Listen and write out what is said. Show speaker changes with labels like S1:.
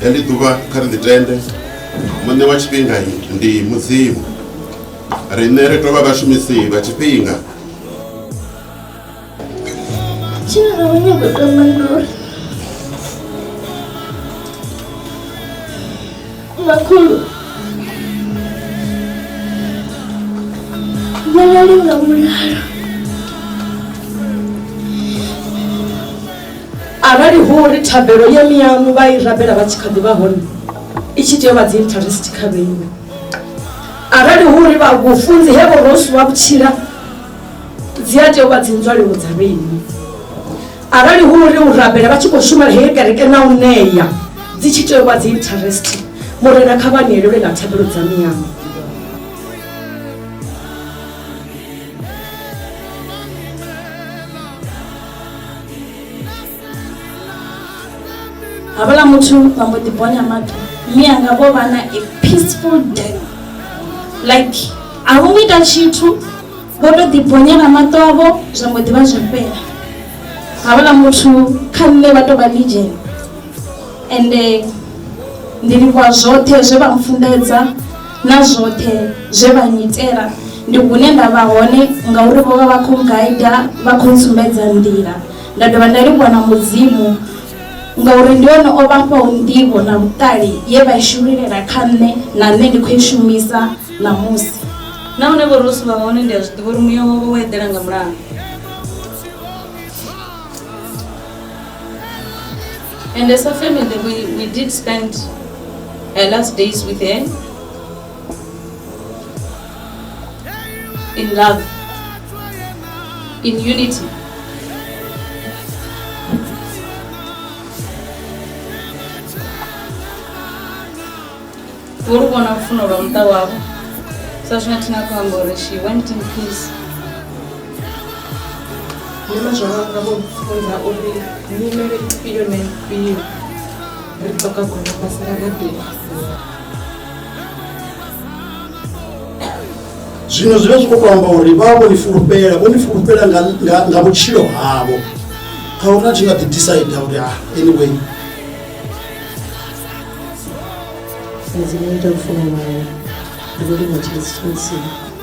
S1: Eḽi ḓuvha kha ri ḽi tende muṋe wa tshifhinga ndi mudzimu, riṋe ri tovha vhashumisi vha tshifhinga.
S2: Tshine ra vha nyago u tamba ndi uri makhulu vhalali nga mulalo
S3: arali hu uri thabelo ya miyamu vha i rabela vha tshi kha ḓi vha hone i tshi tea u vha dzi interest kha vheiwe. Arali hu uri vhafunzi hevo Rose wa vhutshila dzi a tea u vha dzi nzwalelo dza vheiwe. Arali hu uri u rabela vha tshi khou shuma hei kereke na u ṋeya dzi tshi tea u vha dzi interest, murena kha vha ṋelelwe na thabelo dza miyamu.
S2: havhala muthu vha mbo ḓi bonya maṱo mianga vho vha na a peaceful day, like a vho ita tshithu vho to ḓi bonyela maṱo avho zwa mbo ḓi vha zwo fhela. Havhala muthu kha nṋe vha to vha legend ende ndi livhuwa zwoṱhe zwe vha mfunḓedza na zwoṱhe zwe vha nyitela. Ndi hune nda vha hone ngauri vho vha vha khou guide, vha khou ntsumbedza nḓila. Nda dovha nda livhuwa na mudzimu ngauri ndi hone o vhafhaho nḓivho na vhuṱali ye vha i shumilela kha nṋe na nṋe ndi khou i shumisa ṋamusi.
S4: Nahone vho Rose vha hone ndi a zwi ḓivha uri muya wavho wo eḓela nga mulalo. And as a family, we did spend our last days with her in love, in unity. Uri vona mfuno lwa muṱa wavho sa zwine thina khou amba uri she went in peace.
S3: Nṋe zwa vha vho funza uri nyimele ifhio na ifhio ri ṱoka gona fhasi ra badela.
S5: Zwino zwine zwi khou amba uri vha vho ni fulufhela nga vhutshilo havho kha uri na tshi nga ḓi decide uri anyway
S3: As you need to follow my, I really want to listen to you.